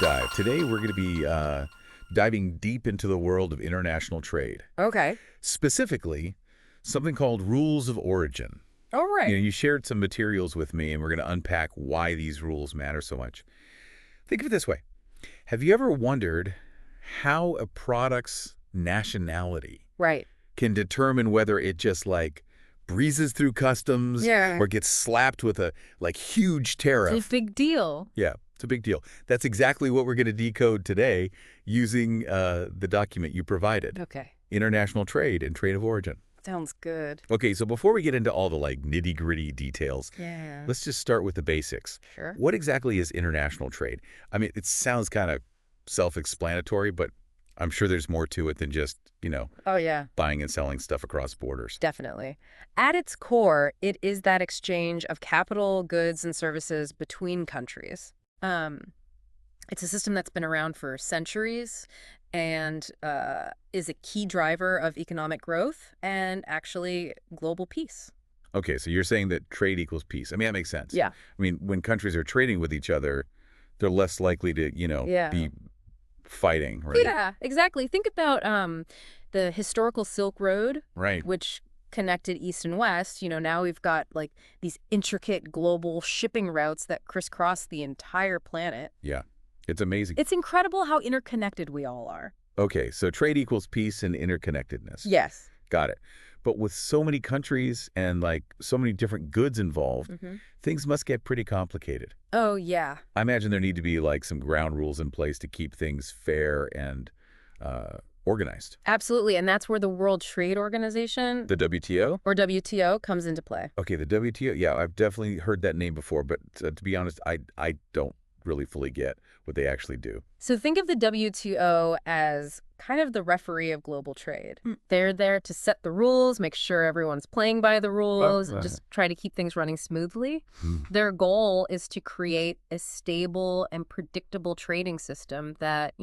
dive. Today, we're going to be diving deep into the world of international trade. Okay. Specifically, something called rules of origin. All right. You shared some materials with me, and we're going to unpack why these rules matter so much. Think of it this way. Have you ever wondered how a product's nationality Right. can determine whether it just, breezes through customs or gets slapped with a, huge tariff? It's a big deal. Yeah, it's a big deal. That's exactly what we're going to decode today using the document you provided. Okay. International Trade and Trade of Origin. Sounds good. Okay, so before we get into all the, nitty-gritty details, let's just start with the basics. Sure. What exactly is international trade? I mean, it sounds kind of self-explanatory, but I'm sure there's more to it than just, Oh, yeah. buying and selling stuff across borders. Definitely. At its core, it is that exchange of capital, goods, and services between countries. It's a system that's been around for centuries and is a key driver of economic growth and actually global peace. Okay, so you're saying that trade equals peace. I mean, that makes sense. Yeah. I mean, when countries are trading with each other, they're less likely to, be fighting, right? Yeah, exactly. Think about the historical Silk Road, Right. which connected East and West. Now we've got these intricate global shipping routes that crisscross the entire planet. Yeah, it's amazing. It's incredible how interconnected we all are. Okay, so trade equals peace and interconnectedness. Yes. Got it. But with so many countries and so many different goods involved, things must get pretty complicated. Oh, yeah. I imagine there need to be some ground rules in place to keep things fair and organized. Absolutely. And that's where the World Trade Organization, The WTO? or WTO, comes into play. Okay, the WTO. Yeah, I've definitely heard that name before, but to be honest, I don't really fully get what they actually do. So think of the WTO as kind of the referee of global trade. They're there to set the rules, make sure everyone's playing by the rules, and just try to keep things running smoothly. Their goal is to create a stable and predictable trading system that,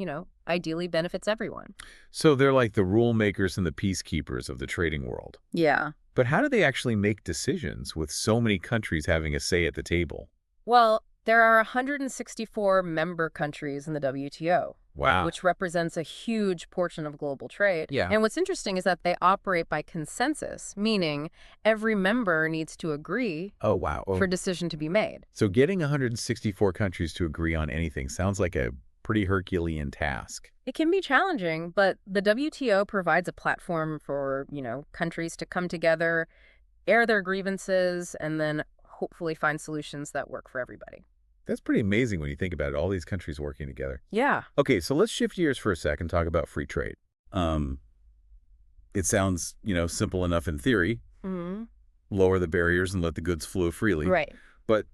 ideally benefits everyone. So they're like the rule makers and the peacekeepers of the trading world. Yeah. But how do they actually make decisions with so many countries having a say at the table? Well, there are 164 member countries in the WTO. Wow. Which represents a huge portion of global trade. Yeah. And what's interesting is that they operate by consensus, meaning every member needs to agree Oh, wow. for a decision to be made. So getting 164 countries to agree on anything sounds like a pretty Herculean task. It can be challenging, but the WTO provides a platform for, countries to come together, air their grievances, and then hopefully find solutions that work for everybody. That's pretty amazing when you think about it, all these countries working together. Yeah. Okay, so let's shift gears for a sec and talk about free trade. It sounds, simple enough in theory. Lower the barriers and let the goods flow freely. Right. But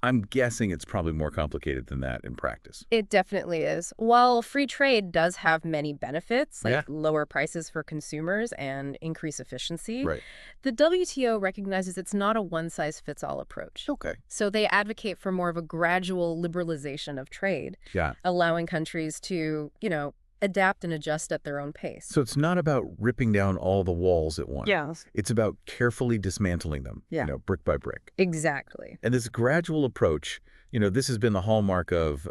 I'm guessing it's probably more complicated than that in practice. It definitely is. While free trade does have many benefits, like lower prices for consumers and increase efficiency, the WTO recognizes it's not a one-size-fits-all approach. Okay. So they advocate for more of a gradual liberalization of trade, allowing countries to, adapt and adjust at their own pace. So it's not about ripping down all the walls at once. Yes. It's about carefully dismantling them, brick by brick. Exactly. And this gradual approach, this has been the hallmark of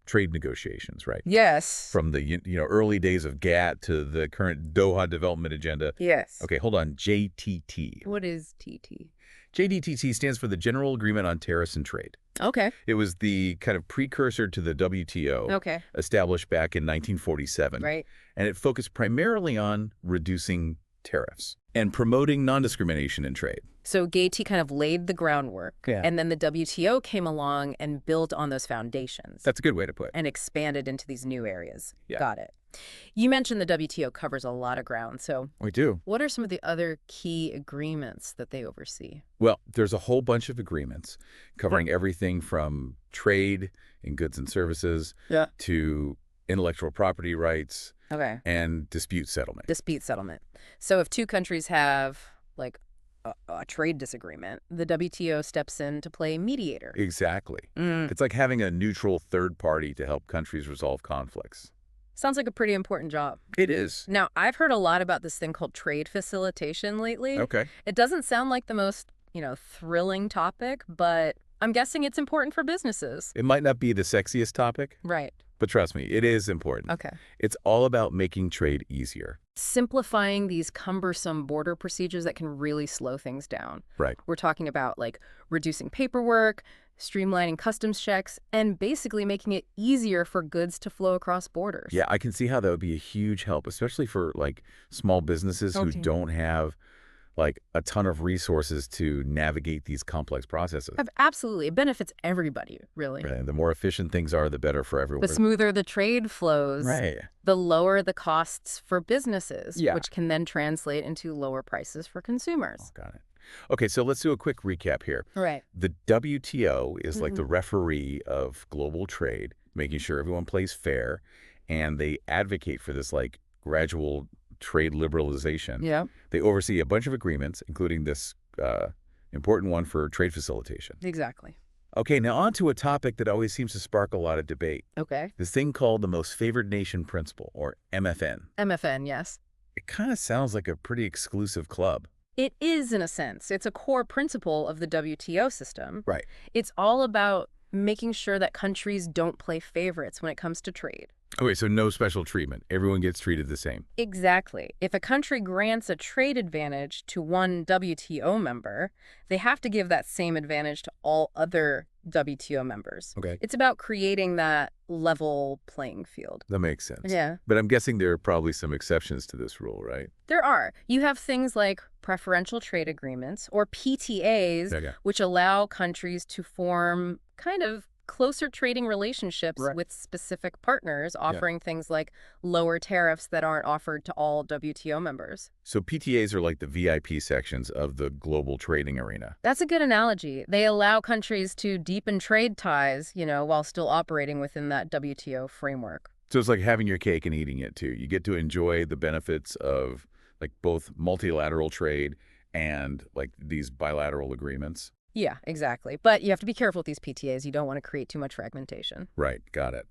trade negotiations, right? Yes. From the early days of GATT to the current Doha Development Agenda. Yes. Okay, hold on. JTT. What is TT? JDTT stands for the General Agreement on Tariffs and Trade. Okay. It was the kind of precursor to the WTO, established back in 1947. Right. And it focused primarily on reducing tariffs and promoting non-discrimination in trade. So GATT kind of laid the groundwork, and then the WTO came along and built on those foundations. That's a good way to put it. And expanded into these new areas. Yeah. Got it. You mentioned the WTO covers a lot of ground, so We do. what are some of the other key agreements that they oversee? Well, there's a whole bunch of agreements covering everything from trade in goods and services to intellectual property rights and dispute settlement. Dispute settlement. So if two countries have, a trade disagreement, the WTO steps in to play mediator. Exactly. It's like having a neutral third party to help countries resolve conflicts. Sounds like a pretty important job. It is. Now, I've heard a lot about this thing called trade facilitation lately. Okay. It doesn't sound like the most, thrilling topic, but I'm guessing it's important for businesses. It might not be the sexiest topic, Right. But trust me, it is important. Okay. It's all about making trade easier. Simplifying these cumbersome border procedures that can really slow things down. Right. We're talking about like reducing paperwork, streamlining customs checks, and basically making it easier for goods to flow across borders. Yeah, I can see how that would be a huge help, especially for like small businesses who Okay. don't have like a ton of resources to navigate these complex processes. Absolutely. It benefits everybody, really. Right. The more efficient things are, the better for everyone. The smoother the trade flows, Right. the lower the costs for businesses, Yeah. which can then translate into lower prices for consumers. Oh, got it. Okay, so let's do a quick recap here. Right. The WTO is like the referee of global trade, making sure everyone plays fair, and they advocate for this like gradual trade liberalization. Yeah. They oversee a bunch of agreements, including this important one for trade facilitation. Exactly. Okay, now on to a topic that always seems to spark a lot of debate. Okay. This thing called the most favored nation principle, or MFN. MFN, yes. It kind of sounds like a pretty exclusive club. It is, in a sense. It's a core principle of the WTO system. Right. It's all about making sure that countries don't play favorites when it comes to trade. Okay, so no special treatment. Everyone gets treated the same. Exactly. If a country grants a trade advantage to one WTO member, they have to give that same advantage to all other WTO members. Okay. It's about creating that level playing field. That makes sense. Yeah. But I'm guessing there are probably some exceptions to this rule, right? There are. You have things like preferential trade agreements, or PTAs, Okay. which allow countries to form kind of closer trading relationships Right. with specific partners, offering things like lower tariffs that aren't offered to all WTO members. So PTAs are like the VIP sections of the global trading arena. That's a good analogy. They allow countries to deepen trade ties, while still operating within that WTO framework. So it's like having your cake and eating it too. You get to enjoy the benefits of like both multilateral trade and like these bilateral agreements. Yeah, exactly. But you have to be careful with these PTAs. You don't want to create too much fragmentation. Right, got it.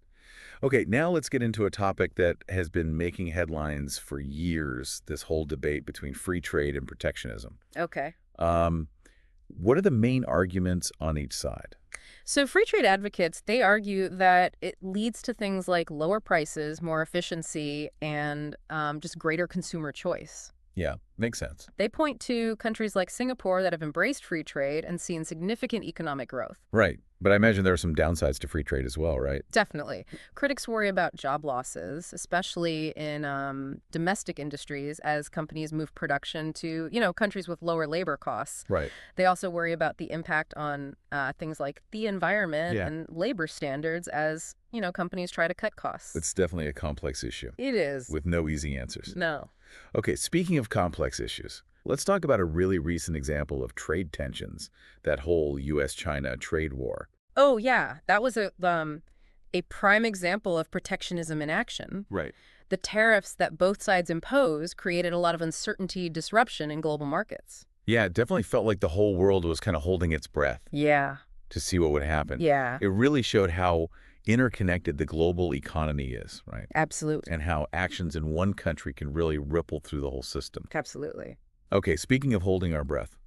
Okay, now let's get into a topic that has been making headlines for years, this whole debate between free trade and protectionism. Okay. What are the main arguments on each side? So free trade advocates, they argue that it leads to things like lower prices, more efficiency, and just greater consumer choice. Yeah, makes sense. They point to countries like Singapore that have embraced free trade and seen significant economic growth. Right, but I imagine there are some downsides to free trade as well, right? Definitely. Critics worry about job losses, especially in domestic industries as companies move production to, countries with lower labor costs. Right. They also worry about the impact on things like the environment and labor standards as, companies try to cut costs. It's definitely a complex issue It is. with no easy answers. No. Okay, speaking of complex issues, let's talk about a really recent example of trade tensions, that whole U.S.-China trade war. Oh, yeah. That was a prime example of protectionism in action. Right. The tariffs that both sides imposed created a lot of uncertainty, disruption in global markets. Yeah, it definitely felt like the whole world was kind of holding its breath Yeah. to see what would happen. Yeah. It really showed how interconnected the global economy is, right? Absolutely. And how actions in one country can really ripple through the whole system. Absolutely. Okay, speaking of holding our breath,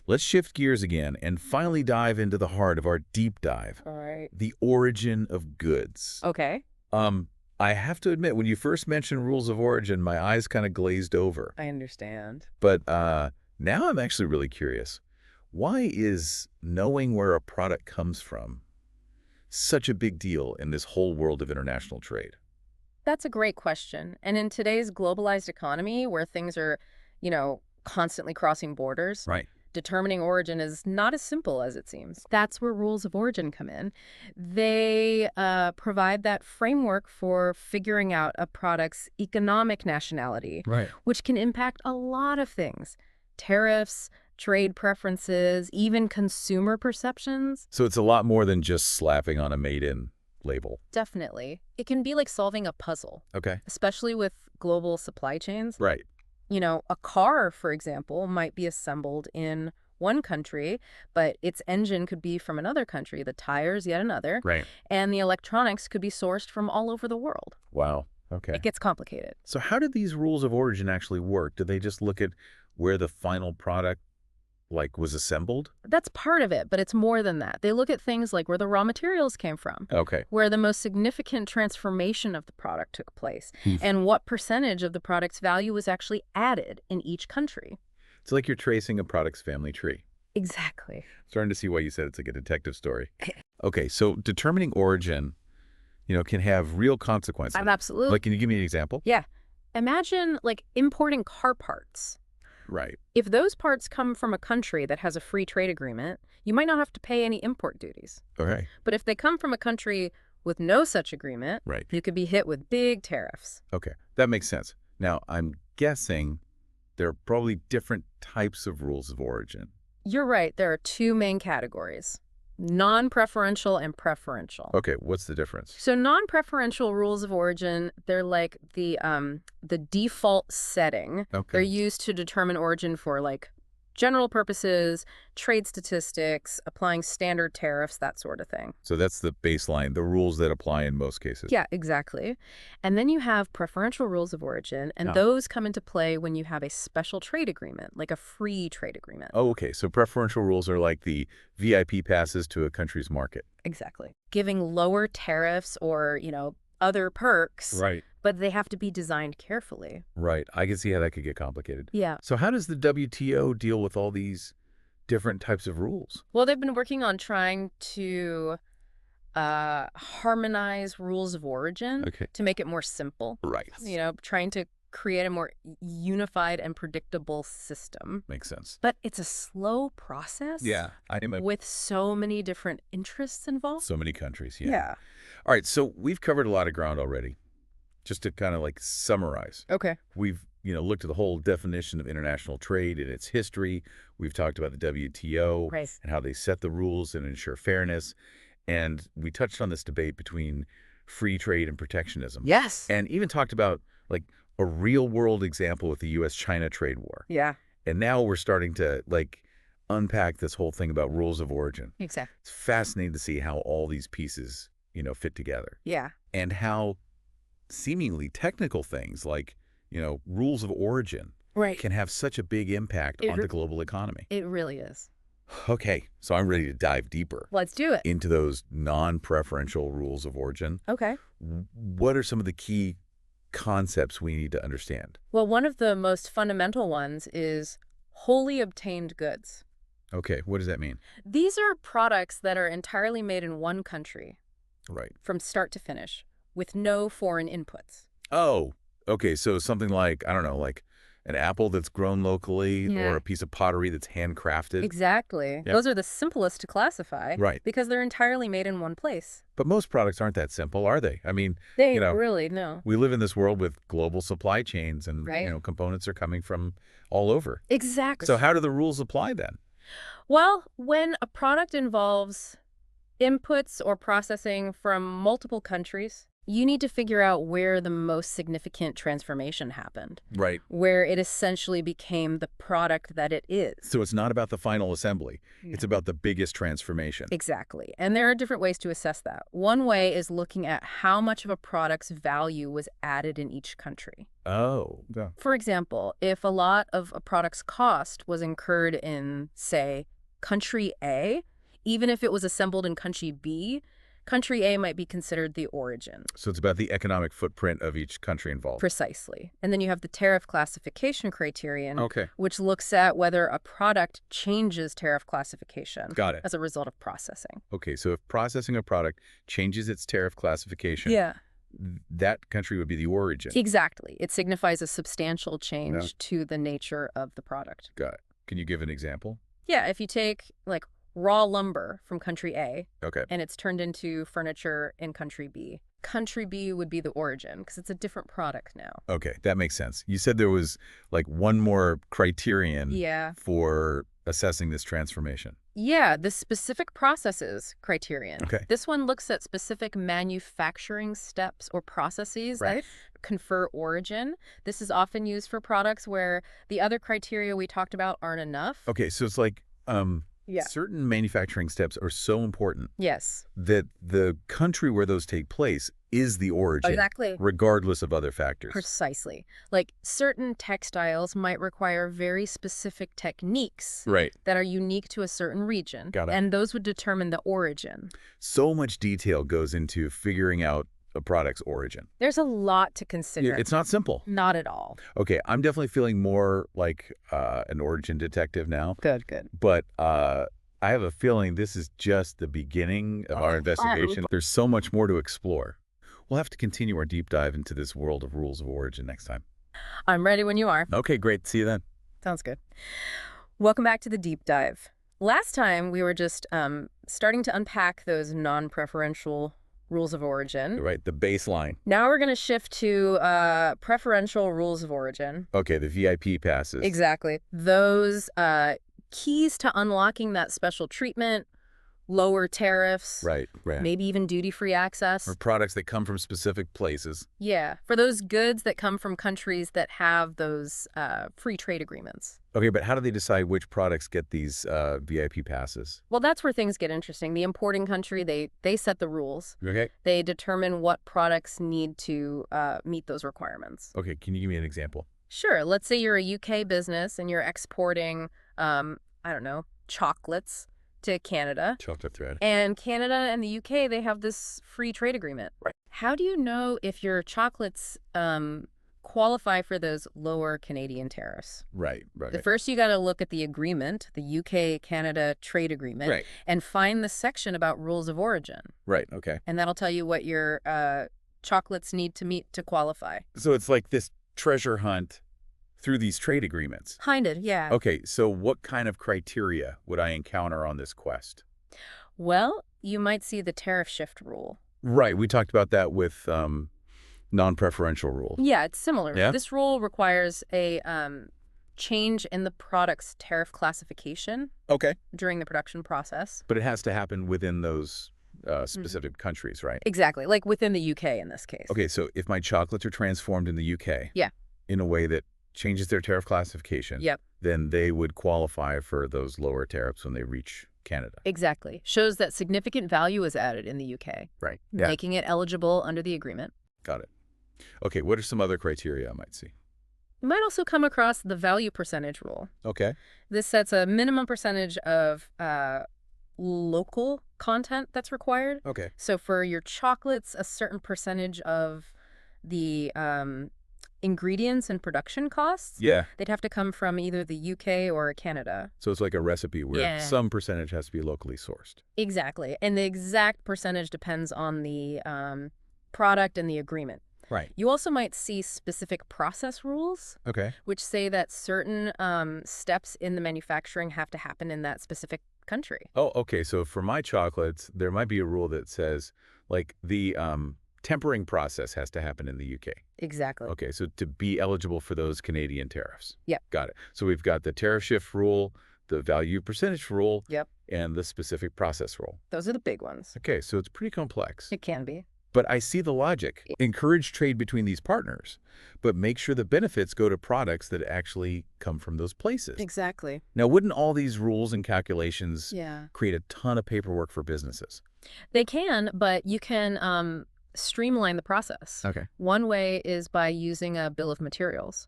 let's shift gears again and finally dive into the heart of our deep dive. All right. The origin of goods. Okay. I have to admit, when you first mentioned rules of origin, my eyes kind of glazed over. I understand. But now I'm actually really curious. Why is knowing where a product comes from such a big deal in this whole world of international trade? That's a great question. And in today's globalized economy where things are, constantly crossing borders, Right. determining origin is not as simple as it seems. That's where rules of origin come in. They provide that framework for figuring out a product's economic nationality, Right. which can impact a lot of things. Tariffs, trade preferences, even consumer perceptions. So it's a lot more than just slapping on a made-in label. Definitely. It can be like solving a puzzle, Okay. especially with global supply chains. Right. A car, for example, might be assembled in one country, but its engine could be from another country, the tires yet another, Right. and the electronics could be sourced from all over the world. Wow. Okay. It gets complicated. So how do these rules of origin actually work? Do they just look at where the final product like, was assembled? That's part of it, but it's more than that. They look at things like where the raw materials came from, Okay. where the most significant transformation of the product took place, and what percentage of the product's value was actually added in each country. It's like you're tracing a product's family tree. Exactly. Starting to see why you said it's like a detective story. Okay, so determining origin, can have real consequences. Absolutely. Like, can you give me an example? Yeah. Imagine, like, importing car parts. Right. If those parts come from a country that has a free trade agreement, you might not have to pay any import duties. Okay. But if they come from a country with no such agreement, Right. you could be hit with big tariffs. Okay, that makes sense. Now, I'm guessing there are probably different types of rules of origin. You're right. There are two main categories, non-preferential and preferential. Okay, what's the difference? So non-preferential rules of origin, they're like the default setting. Okay. They're used to determine origin for like general purposes, trade statistics, applying standard tariffs, that sort of thing. So that's the baseline, the rules that apply in most cases. Yeah, exactly. And then you have preferential rules of origin, and those come into play when you have a special trade agreement, like a free trade agreement. Oh, okay. So preferential rules are like the VIP passes to a country's market. Exactly. Giving lower tariffs or, other perks. Right. But they have to be designed carefully. Right. I can see how that could get complicated. Yeah. So how does the WTO deal with all these different types of rules? Well, they've been working on trying to harmonize rules of origin to make it more simple. Right. Trying to create a more unified and predictable system. Makes sense. But it's a slow process. Yeah. With so many different interests involved. So many countries. Yeah. All right. So we've covered a lot of ground already. Just to kind of like summarize. Okay. We've, looked at the whole definition of international trade and its history. We've talked about the WTO and how they set the rules and ensure fairness. And we touched on this debate between free trade and protectionism. Yes. And even talked about like a real world example with the U.S.-China trade war. Yeah. And now we're starting to like unpack this whole thing about rules of origin. Exactly. It's fascinating to see how all these pieces, fit together. Yeah. And how seemingly technical things like, rules of origin can have such a big impact on the global economy. It really is. Okay, so I'm ready to dive deeper. Let's do it. Into those non-preferential rules of origin. Okay. What are some of the key concepts we need to understand? Well, one of the most fundamental ones is wholly obtained goods. Okay, what does that mean? These are products that are entirely made in one country. Right. From start to finish, with no foreign inputs. Oh, okay, so something like, I don't know, like an apple that's grown locally or a piece of pottery that's handcrafted. Exactly. Yep. Those are the simplest to classify. Right. Because they're entirely made in one place. But most products aren't that simple, are they? I mean, they really, no. We live in this world with global supply chains and, components are coming from all over. Exactly. So how do the rules apply then? Well, when a product involves inputs or processing from multiple countries, you need to figure out where the most significant transformation happened. Right. Where it essentially became the product that it is. So it's not about the final assembly. It's about the biggest transformation. Exactly. And there are different ways to assess that. One way is looking at how much of a product's value was added in each country. Oh. Yeah. For example, if a lot of a product's cost was incurred in, say, country A, even if it was assembled in country B, country A might be considered the origin. So it's about the economic footprint of each country involved. Precisely. And then you have the tariff classification criterion, okay, which looks at whether a product changes tariff classification. Got it. As a result of processing. Okay, so if processing a product changes its tariff classification, that country would be the origin. Exactly. It signifies a substantial change to the nature of the product. Got it. Can you give an example? Yeah, if you take like raw lumber from country A, okay, and it's turned into furniture in country B. Country B would be the origin because it's a different product now. Okay, that makes sense. You said there was like one more criterion for assessing this transformation. Yeah, the specific processes criterion. Okay. This one looks at specific manufacturing steps or processes that confer origin. This is often used for products where the other criteria we talked about aren't enough. Okay, so it's like Yeah. Certain manufacturing steps are so important Yes. that the country where those take place is the origin, Exactly. regardless of other factors. Precisely. Like certain textiles might require very specific techniques Right. that are unique to a certain region. Got it. And those would determine the origin. So much detail goes into figuring out a product's origin. There's a lot to consider. It's not simple. Not at all. Okay, I'm definitely feeling more like an origin detective now. Good, good. But I have a feeling this is just the beginning of our investigation. There's so much more to explore. We'll have to continue our deep dive into this world of rules of origin next time. I'm ready when you are. Okay, great. See you then. Sounds good. Welcome back to the deep dive. Last time we were just starting to unpack those non-preferential rules of origin. Right, the baseline. Now we're going to shift to preferential rules of origin. Okay, the VIP passes. Exactly. Those keys to unlocking that special treatment, lower tariffs. Right. Maybe even duty-free access. Or products that come from specific places. Yeah, for those goods that come from countries that have those free trade agreements. Okay, but how do they decide which products get these VIP passes? Well, that's where things get interesting. The importing country, they set the rules. Okay. They determine what products need to meet those requirements. Okay, can you give me an example? Sure. Let's say you're a UK business and you're exporting, I don't know, chocolates to Canada. Chocolate thread. And Canada and the UK, they have this free trade agreement. Right. How do you know if your chocolates qualify for those lower Canadian tariffs? Right. First, you got to look at the agreement, the UK-Canada trade agreement, right, and find the section about rules of origin. Right, okay. And that'll tell you what your chocolates need to meet to qualify. So it's like this treasure hunt through these trade agreements. Kind of, yeah. Okay, so what kind of criteria would I encounter on this quest? Well, you might see the tariff shift rule. Right, we talked about that with non-preferential rule. Yeah, it's similar. Yeah? This rule requires a change in the product's tariff classification Okay. during the production process. But it has to happen within those specific countries, right? Exactly, like within the UK in this case. Okay, so if my chocolates are transformed in the UK Yeah. in a way that changes their tariff classification, Yep. then they would qualify for those lower tariffs when they reach Canada. Exactly. Shows that significant value is added in the UK, Right. Yeah. making it eligible under the agreement. Got it. Okay, what are some other criteria I might see? You might also come across the value percentage rule. Okay. This sets a minimum percentage of local content that's required. Okay. So for your chocolates, a certain percentage of the ingredients and production costs, Yeah. they'd have to come from either the UK or Canada. So it's like a recipe where Yeah. some percentage has to be locally sourced. Exactly. And the exact percentage depends on the product and the agreement. Right. You also might see specific process rules, Okay. which say that certain steps in the manufacturing have to happen in that specific country. Oh, okay. So for my chocolates, there might be a rule that says, like, the tempering process has to happen in the UK. Exactly. Okay, so to be eligible for those Canadian tariffs. Yep. Got it. So we've got the tariff shift rule, the value percentage rule, Yep. and the specific process rule. Those are the big ones. Okay, so it's pretty complex. It can be. But I see the logic. Encourage trade between these partners, but make sure the benefits go to products that actually come from those places. Exactly. Now, wouldn't all these rules and calculations Yeah. create a ton of paperwork for businesses? They can, but you can streamline the process. Okay. One way is by using a bill of materials.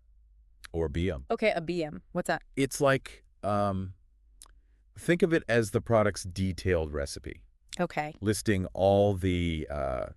Or BM. Okay, a BM. What's that? It's like, think of it as the product's detailed recipe, Okay. listing all the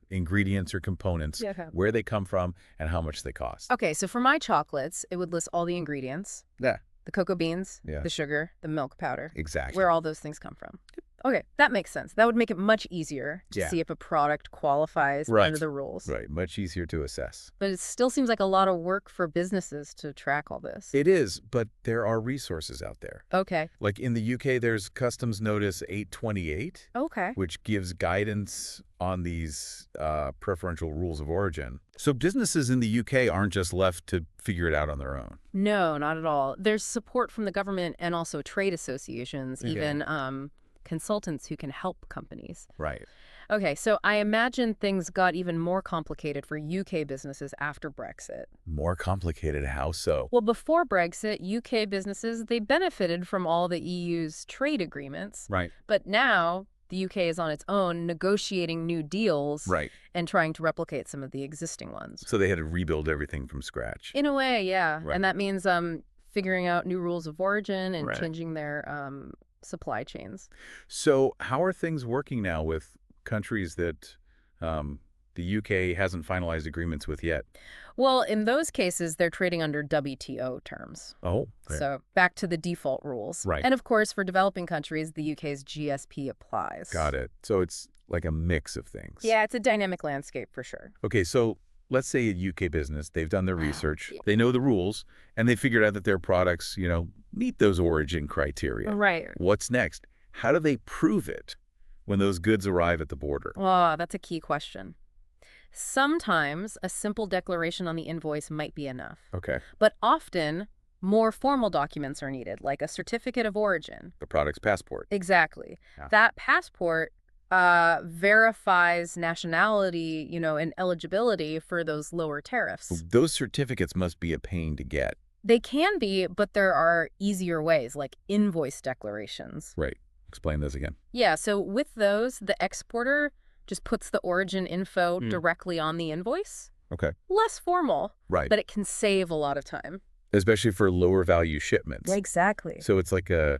ingredients or components, Yeah, okay. where they come from, and how much they cost. Okay, so for my chocolates, it would list all the ingredients. Yeah. The cocoa beans, Yeah. the sugar, the milk powder, Exactly. where all those things come from. Okay, that makes sense. That would make it much easier to Yeah. see if a product qualifies Right. under the rules. Right, much easier to assess. But it still seems like a lot of work for businesses to track all this. It is, but there are resources out there. Okay. Like in the UK, there's Customs Notice 828, Okay. which gives guidance on these preferential rules of origin. So businesses in the UK aren't just left to figure it out on their own. No, not at all. There's support from the government and also trade associations, Okay. even consultants who can help companies. Right. Okay, so I imagine things got even more complicated for UK businesses after Brexit. More complicated. How so? Well, before Brexit, UK businesses, they benefited from all the EU's trade agreements. Right. But now the UK is on its own negotiating new deals Right. and trying to replicate some of the existing ones. So they had to rebuild everything from scratch. In a way, yeah. Right. And that means figuring out new rules of origin and Right. changing their supply chains. So how are things working now with countries that the UK hasn't finalized agreements with yet? Well, in those cases, they're trading under WTO terms. Oh, okay. So back to the default rules. Right. And of course, for developing countries, the UK's GSP applies. Got it. So it's like a mix of things. Yeah, it's a dynamic landscape for sure. Okay, so let's say a UK business, they've done their research, they know the rules, and they figured out that their products, meet those origin criteria. Right. What's next? How do they prove it when those goods arrive at the border? Oh, that's a key question. Sometimes a simple declaration on the invoice might be enough. Okay. But often, more formal documents are needed, like a certificate of origin. The product's passport. Exactly. Yeah. That passport verifies nationality, and eligibility for those lower tariffs. Those certificates must be a pain to get. They can be, but there are easier ways, like invoice declarations. Right. Explain those again. Yeah, so with those, the exporter just puts the origin info directly on the invoice. Okay. Less formal, Right. but it can save a lot of time. Especially for lower value shipments. Exactly. So it's like a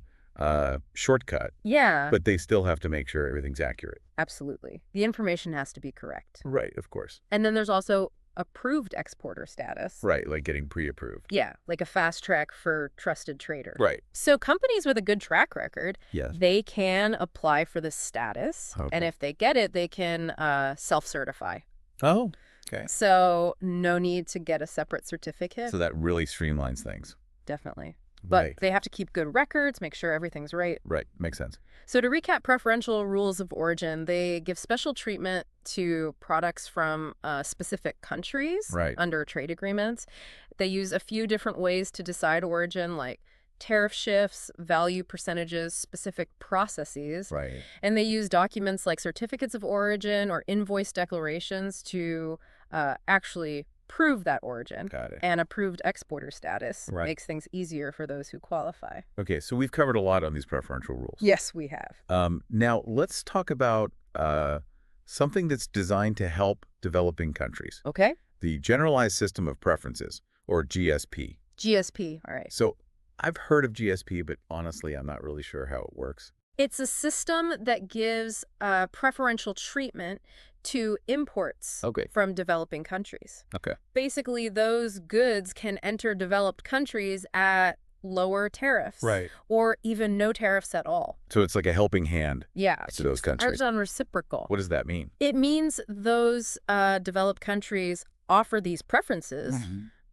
shortcut. Yeah. But they still have to make sure everything's accurate. Absolutely. The information has to be correct. Right, of course. And then there's also approved exporter status. Right, like getting pre-approved. Yeah, like a fast track for trusted traders. Right. So companies with a good track record, Yes. they can apply for the status. Okay. And if they get it, they can self-certify. Oh, okay. So no need to get a separate certificate. So that really streamlines things. Definitely. But Right. they have to keep good records, make sure everything's right. Right, makes sense. So to recap preferential rules of origin, they give special treatment to products from specific countries Right. under trade agreements. They use a few different ways to decide origin, like tariff shifts, value percentages, specific processes. Right. And they use documents like certificates of origin or invoice declarations to actually prove that origin. Got it. And approved exporter status Right. makes things easier for those who qualify. Okay, so we've covered a lot on these preferential rules. Yes, we have. Now, let's talk about something that's designed to help developing countries. Okay. The Generalized System of Preferences, or GSP. GSP, all right. So I've heard of GSP, but honestly, I'm not really sure how it works. It's a system that gives preferential treatment to imports from developing countries. Okay. Basically, those goods can enter developed countries at lower tariffs. Right. Or even no tariffs at all. So it's like a helping hand to those countries. It's on reciprocal. What does that mean? It means those developed countries offer these preferences,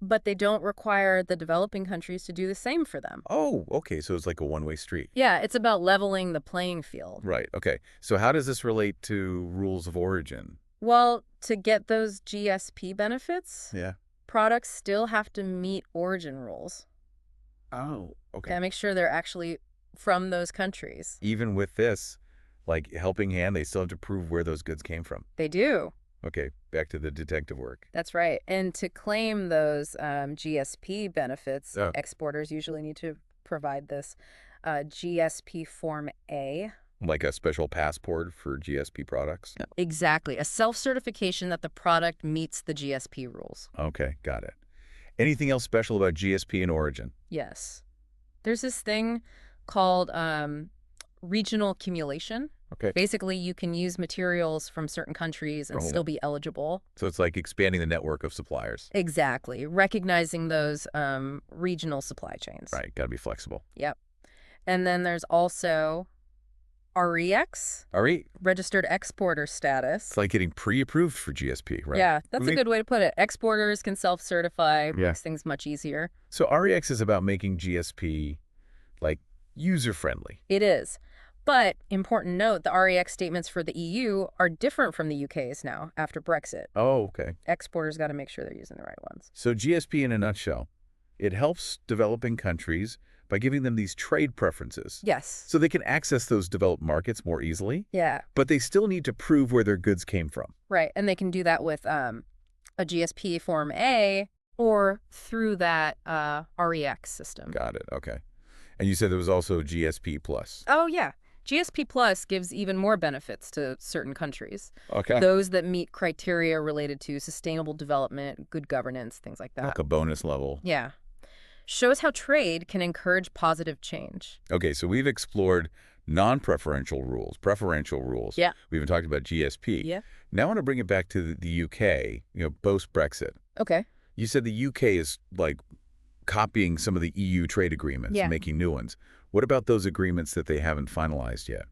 but they don't require the developing countries to do the same for them. Oh, okay. So it's like a one-way street. Yeah, it's about leveling the playing field. Right. Okay. So how does this relate to rules of origin? Well, to get those GSP benefits, Yeah. products still have to meet origin rules. Oh, okay. Gotta make sure they're actually from those countries. Even with this, like helping hand, they still have to prove where those goods came from. They do. Okay, back to the detective work. That's right. And to claim those GSP benefits, Oh. exporters usually need to provide this GSP Form A. Like a special passport for GSP products? Exactly. A self-certification that the product meets the GSP rules. Okay, got it. Anything else special about GSP and origin? Yes. There's this thing called regional cumulation. Okay. Basically, you can use materials from certain countries and still be eligible. So it's like expanding the network of suppliers. Exactly. Recognizing those regional supply chains. Right, got to be flexible. Yep. And then there's also REX, registered exporter status. It's like getting pre-approved for GSP, right? Yeah, that's a good way to put it. Exporters can self-certify, makes things much easier. So REX is about making GSP, like, user-friendly. It is. But, important note, the REX statements for the EU are different from the UK's now after Brexit. Oh, okay. Exporters got to make sure they're using the right ones. So GSP in a nutshell, it helps developing countries by giving them these trade preferences. Yes. So they can access those developed markets more easily. Yeah. But they still need to prove where their goods came from. Right. And they can do that with a GSP Form A or through that REX system. Got it. Okay. And you said there was also GSP Plus. Oh, yeah. GSP Plus gives even more benefits to certain countries. Okay. Those that meet criteria related to sustainable development, good governance, things like that. Like a bonus level. Yeah. Shows how trade can encourage positive change. Okay, so we've explored non-preferential rules, preferential rules. Yeah. We even talked about GSP. Yeah. Now I want to bring it back to the UK, post-Brexit. Okay. You said the UK is like copying some of the EU trade agreements and making new ones. What about those agreements that they haven't finalized yet?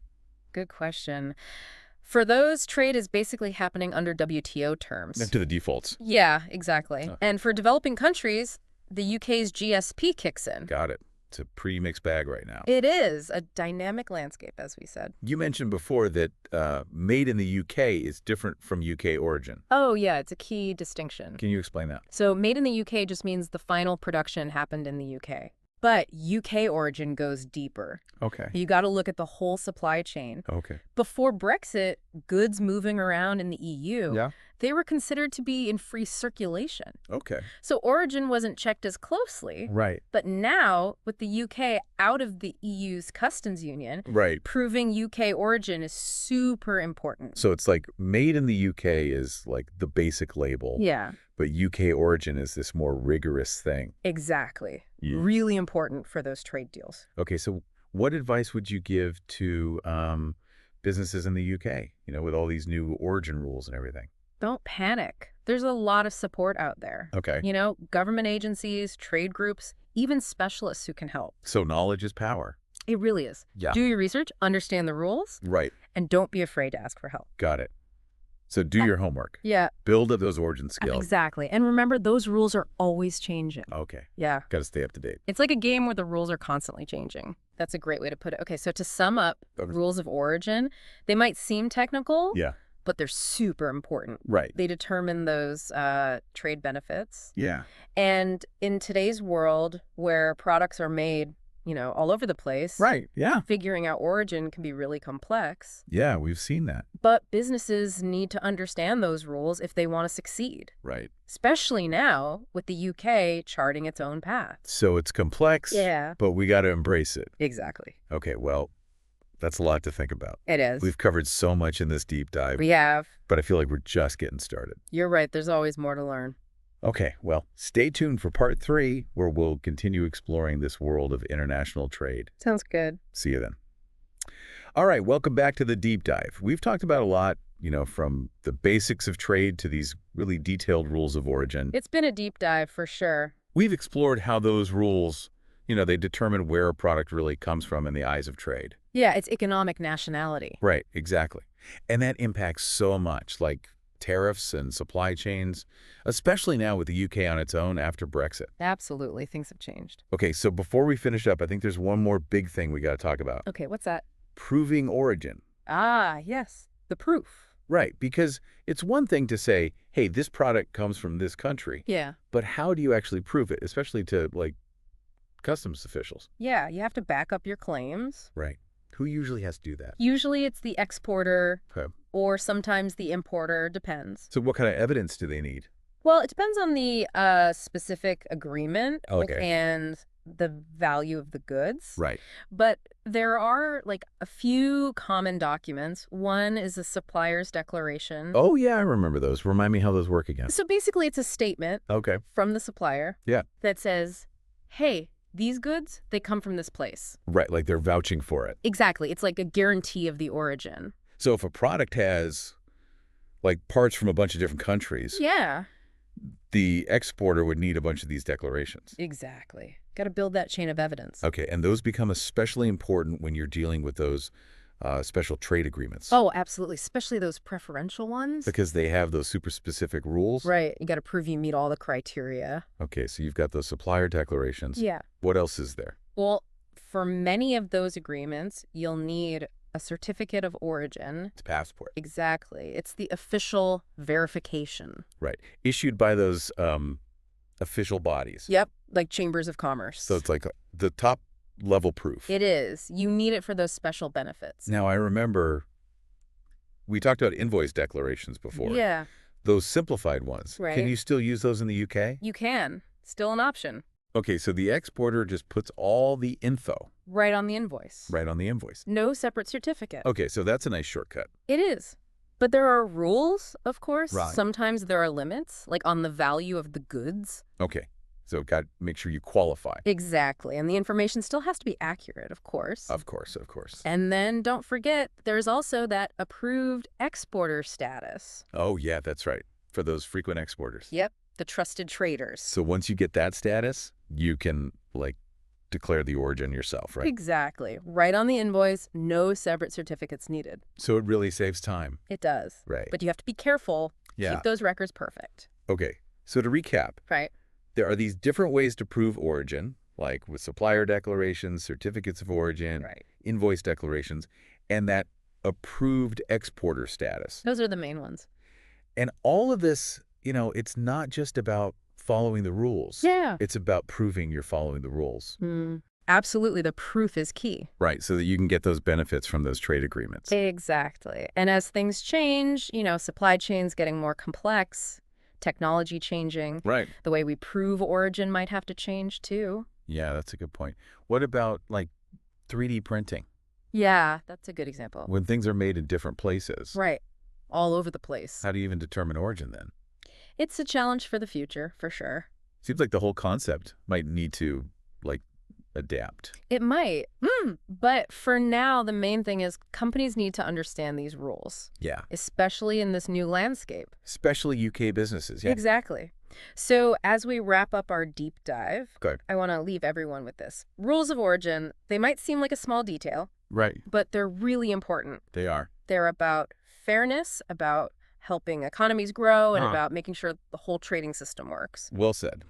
Good question. For those, trade is basically happening under WTO terms. To the defaults. Yeah, exactly. And for developing countries, the UK's GSP kicks in. Got it. It's a pretty mixed bag right now. It is a dynamic landscape, as we said. You mentioned before that made in the UK is different from UK origin. Oh, yeah, it's a key distinction. Can you explain that? So made in the UK just means the final production happened in the UK. But UK origin goes deeper. Okay. You got to look at the whole supply chain. Okay. Before Brexit, goods moving around in the EU, they were considered to be in free circulation. Okay. So origin wasn't checked as closely. Right. But now, with the UK out of the EU's customs union, proving UK origin is super important. So it's like made in the UK is like the basic label. Yeah. But UK origin is this more rigorous thing. Exactly. Yeah. Really important for those trade deals. Okay, so what advice would you give to businesses in the UK, with all these new origin rules and everything? Don't panic. There's a lot of support out there. Okay. Government agencies, trade groups, even specialists who can help. So knowledge is power. It really is. Yeah. Do your research, understand the rules. Right. And don't be afraid to ask for help. Got it. So do your homework. Yeah. Build up those origin skills. Exactly. And remember, those rules are always changing. Okay. Yeah. Got to stay up to date. It's like a game where the rules are constantly changing. That's a great way to put it. Okay, so to sum up, rules of origin, they might seem technical, but they're super important. Right. They determine those trade benefits. Yeah. And in today's world where products are made, all over the place. Right. Yeah. Figuring out origin can be really complex. Yeah, we've seen that. But businesses need to understand those rules if they want to succeed. Right. Especially now with the UK charting its own path. So it's complex, but we got to embrace it. Exactly. Okay, well, that's a lot to think about. It is. We've covered so much in this deep dive. We have. But I feel like we're just getting started. You're right. There's always more to learn. Okay, well, stay tuned for part 3, where we'll continue exploring this world of international trade. Sounds good. See you then. All right, welcome back to the deep dive. We've talked about a lot, from the basics of trade to these really detailed rules of origin. It's been a deep dive for sure. We've explored how those rules, they determine where a product really comes from in the eyes of trade. Yeah, it's economic nationality. Right, exactly. And that impacts so much, like tariffs and supply chains, especially now with the UK on its own after Brexit. Absolutely. Things have changed. Okay, so before we finish up, I think there's one more big thing we got to talk about. Okay, what's that? Proving origin. Ah, yes. The proof. Right, because it's one thing to say, hey, this product comes from this country. Yeah. But how do you actually prove it, especially to, customs officials? Yeah, you have to back up your claims. Right. Who usually has to do that? Usually it's the exporter. Okay. Or sometimes the importer, depends. So what kind of evidence do they need? Well, it depends on the specific agreement and the value of the goods. Right. But there are a few common documents. One is a supplier's declaration. Oh, yeah, I remember those. Remind me how those work again. So basically it's a statement from the supplier that says, hey, these goods, they come from this place. Right, like they're vouching for it. Exactly. It's like a guarantee of the origin. So if a product has parts from a bunch of different countries, the exporter would need a bunch of these declarations. Exactly. Got to build that chain of evidence. Okay, and those become especially important when you're dealing with those special trade agreements. Oh, absolutely. Especially those preferential ones. Because they have those super specific rules. Right. You got to prove you meet all the criteria. Okay, so you've got those supplier declarations. Yeah. What else is there? Well, for many of those agreements, you'll need a certificate of origin. It's a passport. Exactly. It's the official verification. Right. Issued by those official bodies. Yep. Like chambers of commerce. So it's like the top level proof. It is. You need it for those special benefits. Now, I remember we talked about invoice declarations before. Yeah. Those simplified ones. Right. Can you still use those in the UK? You can. Still an option. Okay, so the exporter just puts all the info Right on the invoice. right on the invoice. No separate certificate. Okay, so that's a nice shortcut. It is. But there are rules, of course. Right. Sometimes there are limits, like on the value of the goods. Okay, so make sure you qualify. Exactly. And the information still has to be accurate, of course. Of course, of course. And then don't forget, there's also that approved exporter status. Oh, yeah, that's right. For those frequent exporters. Yep. The trusted traders. So once you get that status, you can, declare the origin yourself, right? Exactly. Right on the invoice, no separate certificates needed. So it really saves time. It does. Right. But you have to be careful. Yeah. Keep those records perfect. Okay, so to recap, Right. there are these different ways to prove origin, like with supplier declarations, certificates of origin, Right. invoice declarations, and that approved exporter status. Those are the main ones. And all of this, it's not just about following the rules. Yeah. It's about proving you're following the rules. Absolutely. The proof is key. Right, so that you can get those benefits from those trade agreements. Exactly. And as things change, supply chains getting more complex, technology changing. Right. The way we prove origin might have to change too. Yeah, that's a good point. What about, 3D printing? Yeah, that's a good example. When things are made in different places. Right. All over the place. How do you even determine origin then? It's a challenge for the future, for sure. Seems like the whole concept might need to, adapt. It might. But for now, the main thing is companies need to understand these rules. Yeah. Especially in this new landscape. Especially UK businesses, yeah. Exactly. So as we wrap up our deep dive, Good. I want to leave everyone with this. Rules of origin, they might seem like a small detail, Right. but they're really important. They are. They're about fairness, about helping economies grow, and about making sure the whole trading system works. Well said.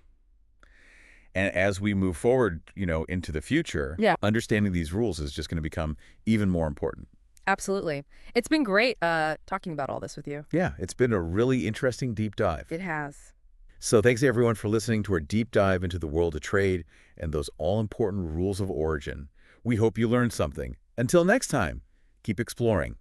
And as we move forward, into the future, understanding these rules is just going to become even more important. Absolutely. It's been great talking about all this with you. Yeah, it's been a really interesting deep dive. It has. So thanks everyone for listening to our deep dive into the world of trade and those all-important rules of origin. We hope you learned something. Until next time, keep exploring.